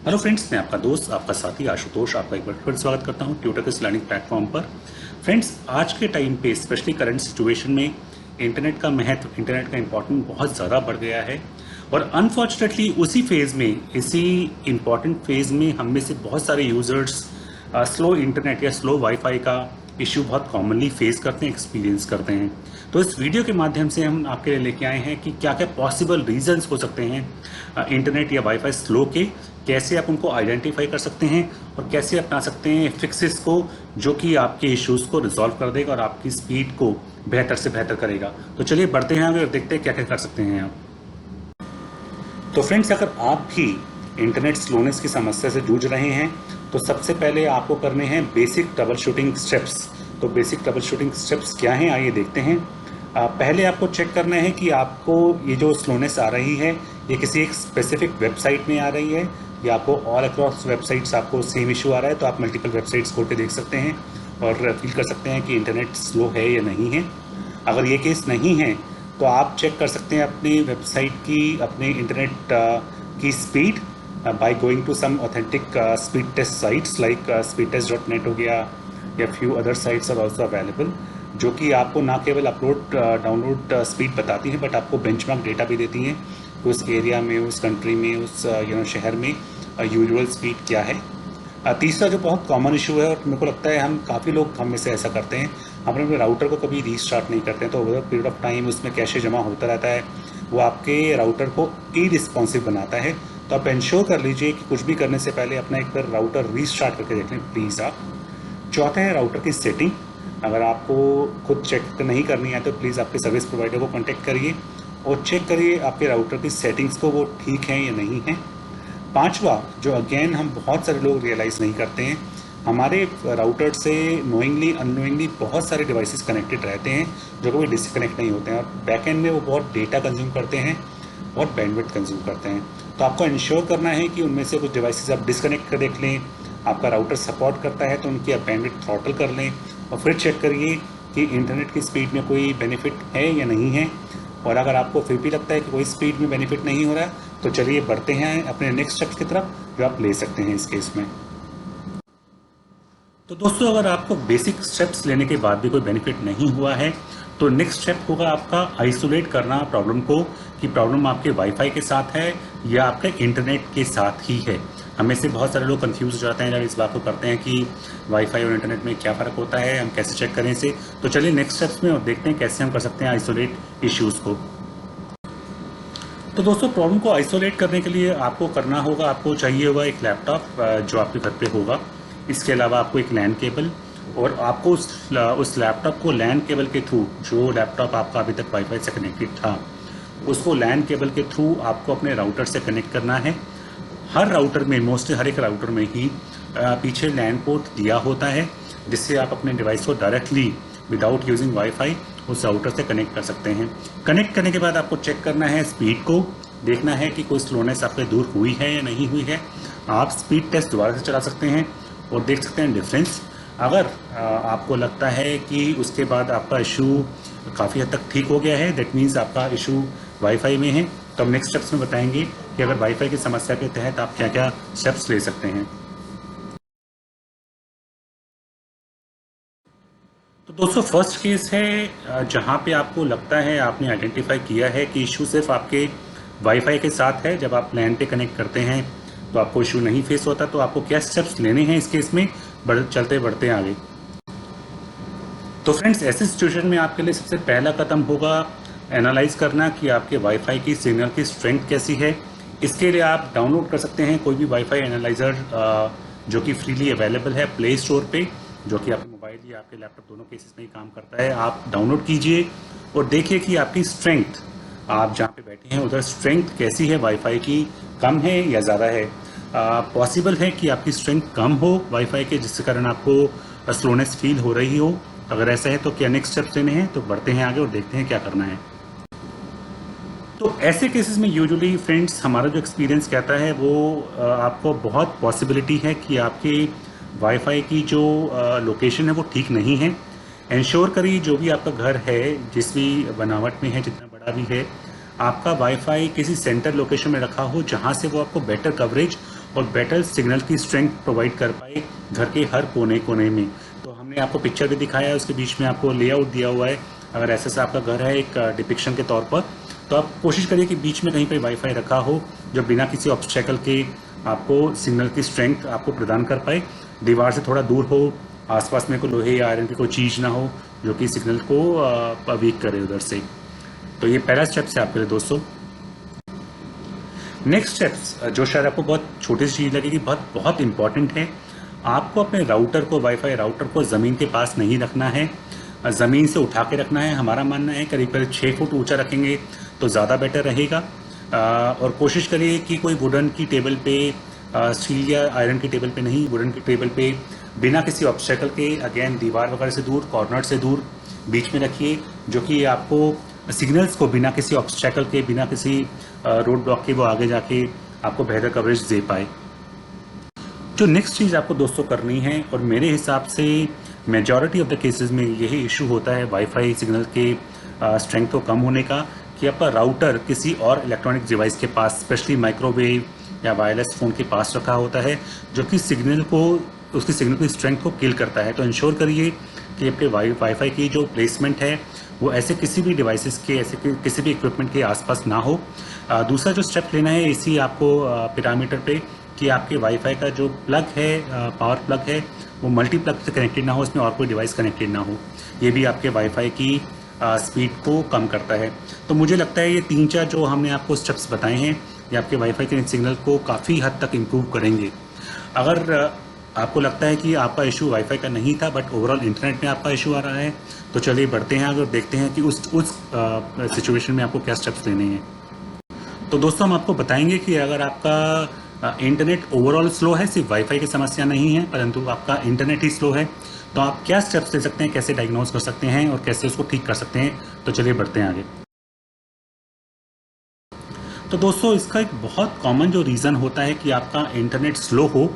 Hello friends, मैं आपका दोस्त, आपका साथी आशुतोष आपका एक बार फिर स्वागत करता हूं ट्यूटरकिस लर्निंग प्लेटफॉर्म पर। फ्रेंड्स, आज के टाइम पे स्पेशली करंट सिचुएशन में इंटरनेट का महत्व, इंटरनेट का इम्पोर्टेंट बहुत ज़्यादा बढ़ गया है। और अनफॉर्चुनेटली उसी फेज़ में, इसी इम्पॉर्टेंट फेज़ में हम में से बहुत सारे यूज़र्स स्लो इंटरनेट या स्लो वाईफाई का इशू बहुत कॉमनली फेस करते हैं, एक्सपीरियंस करते हैं। तो इस वीडियो के माध्यम से हम आपके लिए लेके आए हैं कि क्या क्या पॉसिबल रीजंस हो सकते हैं इंटरनेट या वाईफाई स्लो के, कैसे आप उनको आइडेंटिफाई कर सकते हैं और कैसे अपना सकते हैं फिक्सेस को जो कि आपके इश्यूज़ को रिजॉल्व कर देगा और आपकी स्पीड को बेहतर से बेहतर करेगा। तो चलिए बढ़ते हैं आगे और देखते हैं क्या क्या कर सकते हैं आप। तो फ्रेंड्स, अगर आप भी इंटरनेट स्लोनेस की समस्या से जूझ रहे हैं तो सबसे पहले आपको करने हैं बेसिक ट्रबल शूटिंग स्टेप्स। तो बेसिक ट्रबल शूटिंग स्टेप्स क्या हैं, आइए देखते हैं। पहले आपको चेक करना है कि आपको ये जो स्लोनेस आ रही है ये किसी एक स्पेसिफिक वेबसाइट में आ रही है या आपको ऑल अक्रॉस वेबसाइट्स आपको सेम इशू आ रहा है। तो आप मल्टीपल वेबसाइट्स खोल के देख सकते हैं और फील कर सकते हैं कि इंटरनेट स्लो है या नहीं है। अगर ये केस नहीं है तो आप चेक कर सकते हैं अपनी वेबसाइट की, अपने इंटरनेट की speed by going to some authentic speed test sites like speedtest.net हो गया या few other sites are also available, जो कि आपको ना केवल अपलोड डाउनलोड स्पीड बताती हैं बट आपको बेंचमार्क डेटा भी देती हैं कि उस एरिया में, उस कंट्री में, उस शहर में यूजुअल स्पीड क्या है। तीसरा जो बहुत कॉमन इशू है और मेरे को लगता है हम काफ़ी लोग हम में से ऐसा करते हैं, हम अपने राउटर को कभी रीस्टार्ट नहीं करते हैं तो ओवर पीरियड ऑफ टाइम उसमें कैशे जमा होता रहता है, वो आपके राउटर को इरिस्पॉन्सिव बनाता है। तो आप इंश्योर कर लीजिए कि कुछ भी करने से पहले अपना एक बार राउटर रीस्टार्ट करके देख लें प्लीज़ आप। चौथा है राउटर की सेटिंग। अगर आपको खुद चेक नहीं करनी है तो प्लीज़ आपके सर्विस प्रोवाइडर को कॉन्टेक्ट करिए और चेक करिए आपके राउटर की सेटिंग्स को वो ठीक हैं या नहीं हैं। पांचवा, जो अगेन हम बहुत सारे लोग रियलाइज़ नहीं करते हैं, हमारे राउटर से नोइंगली अननोइंगली बहुत सारे डिवाइसेस कनेक्टेड रहते हैं जो कभी डिसकनेक्ट नहीं होते हैं और बैक एंड में वो बहुत डेटा कंज्यूम करते हैं और बैंडविड्थ कंज्यूम करते हैं। तो आपको इंश्योर करना है कि उनमें से कुछ डिवाइसेस आप डिसकनेक्ट कर देख लें। आपका राउटर सपोर्ट करता है तो उनकी आप बैंडविड्थ थ्रॉटल कर लें और फिर चेक करिए कि इंटरनेट की स्पीड में कोई बेनिफिट है या नहीं है। और अगर आपको फिर भी लगता है कि कोई स्पीड में बेनिफिट नहीं हो रहा तो चलिए बढ़ते हैं अपने नेक्स्ट स्टेप्स की तरफ जो आप ले सकते हैं इस केस में। तो दोस्तों, अगर आपको बेसिक स्टेप्स लेने के बाद भी कोई बेनिफिट नहीं हुआ है तो नेक्स्ट स्टेप होगा आपका आइसोलेट करना प्रॉब्लम को, कि प्रॉब्लम आपके वाईफाई के साथ है या आपके इंटरनेट के साथ ही है। हमें से बहुत सारे लोग कंफ्यूज हो जाते हैं जब इस बात को करते हैं कि वाईफाई और इंटरनेट में क्या फ़र्क होता है, हम कैसे चेक करें इसे। तो चलिए नेक्स्ट स्टेप्स में और देखते हैं कैसे हम कर सकते हैं आइसोलेट इश्यूज़ को। तो दोस्तों, प्रॉब्लम को आइसोलेट करने के लिए आपको करना होगा, आपको चाहिए होगा एक लैपटॉप जो आपके घर पे होगा। इसके अलावा आपको एक लैन केबल और आपको उस लैपटॉप को लैन केबल के थ्रू, जो लैपटॉप आपका अभी तक वाईफाई से कनेक्टेड था उसको लैन केबल के थ्रू आपको अपने राउटर से कनेक्ट करना है। हर राउटर में, मोस्टली हर एक राउटर में ही पीछे लैन पोर्ट दिया होता है जिससे आप अपने डिवाइस को डायरेक्टली विदाउट यूजिंग वाईफाई उस राउटर से कनेक्ट कर सकते हैं। कनेक्ट करने के बाद आपको चेक करना है स्पीड को, देखना है कि कोई स्लोनेस आपके दूर हुई है या नहीं हुई है। आप स्पीड टेस्ट दोबारा से चला सकते हैं और देख सकते हैं डिफरेंस। अगर आपको लगता है कि उसके बाद आपका इशू काफ़ी हद तक ठीक हो गया है, दैट मीन्स आपका इशू वाईफाई में है, तो हम नेक्स्ट स्टेप्स में बताएंगे कि अगर वाईफाई की समस्या के तहत आप क्या क्या स्टेप्स ले सकते हैं। तो दोस्तों, फर्स्ट केस है जहाँ पे आपको लगता है, आपने आइडेंटिफाई किया है कि इशू सिर्फ आपके वाईफाई के साथ है। जब आप लैन पे कनेक्ट करते हैं तो आपको इशू नहीं फेस होता। तो आपको क्या स्टेप्स लेने हैं इस केस में, चलते बढ़ते हैं आगे। तो फ्रेंड्स, ऐसे सिचुएशन में आपके लिए सबसे पहला कदम होगा एनालाइज करना कि आपके वाईफाई की सिग्नल की स्ट्रेंथ कैसी है। इसके लिए आप डाउनलोड कर सकते हैं कोई भी वाईफाई एनालाइजर जो कि फ्रीली अवेलेबल है प्ले स्टोर पे, जो कि आपके मोबाइल या आपके लैपटॉप दोनों केसेस में ही काम करता है। आप डाउनलोड कीजिए और देखिए कि आपकी स्ट्रेंथ, आप जहाँ पे बैठे हैं उधर स्ट्रेंथ कैसी है वाईफाई की, कम है या ज़्यादा है। पॉसिबल है कि आपकी स्ट्रेंथ कम हो वाईफाई के, जिसके कारण आपको स्लोनेस फील हो रही हो। अगर ऐसा है तो क्या नेक्स्ट स्टेप्स लेने हैं, तो बढ़ते हैं आगे और देखते हैं क्या करना है। तो ऐसे केसेस में यूजुअली फ्रेंड्स हमारा जो एक्सपीरियंस कहता है वो आपको बहुत पॉसिबिलिटी है कि आपके वाईफाई की जो लोकेशन है वो ठीक नहीं है। इंश्योर करिए जो भी आपका घर है, जिस भी बनावट में है, जितना बड़ा भी है, आपका वाईफाई किसी सेंटर लोकेशन में रखा हो जहां से वो आपको बेटर कवरेज और बेटर सिग्नल की स्ट्रेंथ प्रोवाइड कर पाए घर के हर कोने कोने में। तो हमने आपको पिक्चर भी दिखाया है, उसके बीच में आपको लेआउट दिया हुआ है। अगर ऐसा सा आपका घर है एक डिपिक्शन के तौर पर, तो आप कोशिश करिए कि बीच में कहीं पे वाईफाई रखा हो जो बिना किसी ऑब्स्टेकल के आपको सिग्नल की स्ट्रेंथ आपको प्रदान कर पाए। दीवार से थोड़ा दूर हो, आसपास में कोई लोहे या आयरन की कोई चीज़ ना हो जो कि सिग्नल को वीक करे उधर से। तो ये पहला स्टेप है आपके लिए दोस्तों। नेक्स्ट स्टेप्स जो शायद आपको बहुत छोटी सी चीज़ लगेगी, बहुत बहुत इंपॉर्टेंट है। आपको अपने राउटर को, वाईफाई राउटर को ज़मीन के पास नहीं रखना है, ज़मीन से उठा के रखना है। हमारा मानना है करीब करीब 6 फुट ऊंचा रखेंगे तो ज़्यादा बेटर रहेगा। और कोशिश करिए कि कोई वुडन की टेबल पे, स्टील या आयरन की टेबल पे नहीं, वुडन की टेबल पे बिना किसी ऑब्स्टेकल के, अगेन दीवार वगैरह से दूर, कॉर्नर से दूर बीच में रखिए, जो कि आपको सिग्नल्स को बिना किसी ऑब्स्टेकल के, बिना किसी रोड ब्लॉक के वो आगे जाके आपको बेहतर कवरेज दे पाए। जो नेक्स्ट चीज़ आपको दोस्तों करनी है, और मेरे हिसाब से मेजॉरिटी ऑफ द केसेस में यही इशू होता है वाईफाई सिग्नल के स्ट्रेंथ को कम होने का, कि आपका राउटर किसी और इलेक्ट्रॉनिक डिवाइस के पास, स्पेशली माइक्रोवेव या वायरलेस फ़ोन के पास रखा होता है, जो कि सिग्नल को, उसकी सिग्नल की स्ट्रेंथ को किल करता है। तो इंश्योर करिए कि आपके वाईफाई की जो प्लेसमेंट है वो ऐसे किसी भी डिवाइसेस के, ऐसे किसी भी इक्विपमेंट के आसपास ना हो। दूसरा जो स्टेप लेना है इसी आपको पैरामीटर पे, कि आपके वाईफाई का जो प्लग है, पावर प्लग है, वो मल्टी प्लग से कनेक्टेड ना हो, उसमें और कोई डिवाइस कनेक्टेड ना हो। ये भी आपके वाईफाई की स्पीड को कम करता है। तो मुझे लगता है ये 3-4 जो हमने आपको स्टेप्स बताए हैं, ये आपके वाईफाई के सिग्नल को काफ़ी हद तक इम्प्रूव करेंगे। अगर आपको लगता है कि आपका इशू वाईफाई का नहीं था बट ओवरऑल इंटरनेट में आपका इशू आ रहा है, तो चलिए बढ़ते हैं आगे और देखते हैं कि उस सिचुएशन में आपको क्या स्टेप्स लेने हैं। तो दोस्तों हम आपको बताएंगे कि अगर आपका इंटरनेट ओवरऑल स्लो है, सिर्फ वाईफाई की समस्या नहीं है परंतु आपका इंटरनेट ही स्लो है, तो आप क्या स्टेप्स ले सकते हैं, कैसे डायग्नोज कर सकते हैं और कैसे उसको ठीक कर सकते हैं। तो चलिए बढ़ते हैं आगे। तो दोस्तों इसका एक बहुत कॉमन जो रीज़न होता है कि आपका इंटरनेट स्लो हो,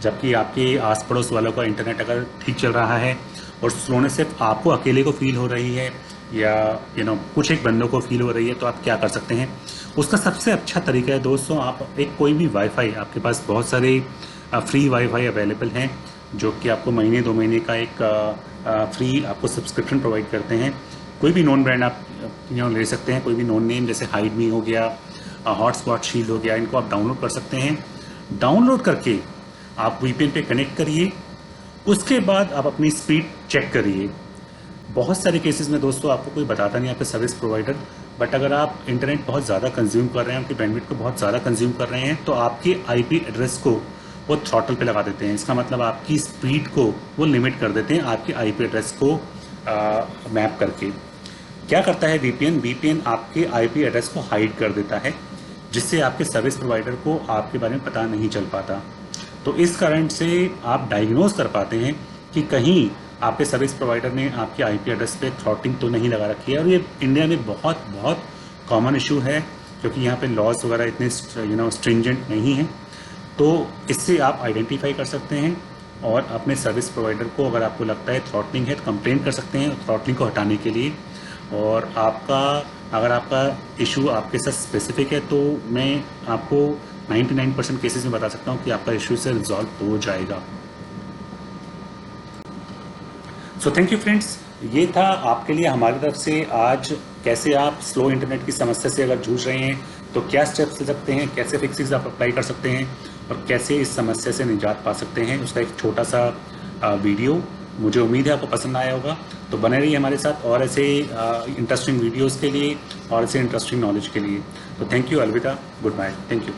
जबकि आपके आस पड़ोस वालों का इंटरनेट अगर ठीक चल रहा है, और स्लोनेस सिर्फ आपको अकेले को फील हो रही है या कुछ एक बंदों को फील हो रही है, तो आप क्या कर सकते हैं। उसका सबसे अच्छा तरीका है दोस्तों, आप एक कोई भी वाईफाई, आपके पास बहुत सारे फ्री वाईफाई अवेलेबल हैं जो कि आपको महीने 2 महीने का एक फ्री आपको सब्सक्रिप्शन प्रोवाइड करते हैं। कोई भी नॉन ब्रांड आप ले सकते हैं, कोई भी नॉन नेम, जैसे हाइड मी हो गया, हॉटस्पॉट शील्ड हो गया, इनको आप डाउनलोड कर सकते हैं। डाउनलोड करके आप वीपीएन पे कनेक्ट करिए, उसके बाद आप अपनी स्पीड चेक करिए। बहुत सारे केसेस में दोस्तों आपको कोई बताता नहीं आपके सर्विस प्रोवाइडर, बट अगर आप इंटरनेट बहुत ज़्यादा कंज्यूम कर रहे हैं, आपकी बैंडविड्थ को बहुत ज़्यादा कंज्यूम कर रहे हैं, तो आपके आईपी एड्रेस को वो थ्रॉटल पे लगा देते हैं। इसका मतलब आपकी स्पीड को वो लिमिट कर देते हैं आपके आईपी एड्रेस को मैप करके। क्या करता है वीपीएन आपके आईपी एड्रेस को हाइड कर देता है, जिससे आपके सर्विस प्रोवाइडर को आपके बारे में पता नहीं चल पाता। तो इस कारण से आप डायग्नोज कर पाते हैं कि कहीं आपके सर्विस प्रोवाइडर ने आपके आईपी एड्रेस पे थ्रॉटलिंग तो नहीं लगा रखी है। और ये इंडिया में बहुत बहुत कॉमन इशू है, क्योंकि यहाँ पे लॉज वगैरह इतने स्ट्रिंजेंट नहीं हैं। तो इससे आप आइडेंटिफाई कर सकते हैं और अपने सर्विस प्रोवाइडर को, अगर आपको लगता है थ्रॉटलिंग है, तो कंप्लेन कर सकते हैं थ्रॉटलिंग को हटाने के लिए। और अगर आपका इशू आपके साथ स्पेसिफिक है, तो मैं आपको 99% केसेस में बता सकता हूँ कि आपका इशू से रिजॉल्व हो जाएगा। सो थैंक यू फ्रेंड्स, ये था आपके लिए हमारी तरफ से आज, कैसे आप स्लो इंटरनेट की समस्या से अगर जूझ रहे हैं तो क्या स्टेप्स ले सकते हैं, कैसे फिक्सेस आप अप्लाई कर सकते हैं और कैसे इस समस्या से निजात पा सकते हैं, उसका एक छोटा सा वीडियो। मुझे उम्मीद है आपको पसंद आया होगा। तो बने रहिए हमारे साथ और ऐसे इंटरेस्टिंग वीडियोज़ के लिए और ऐसे इंटरेस्टिंग नॉलेज के लिए। तो थैंक यू, अलविदा, गुड बाय, थैंक यू।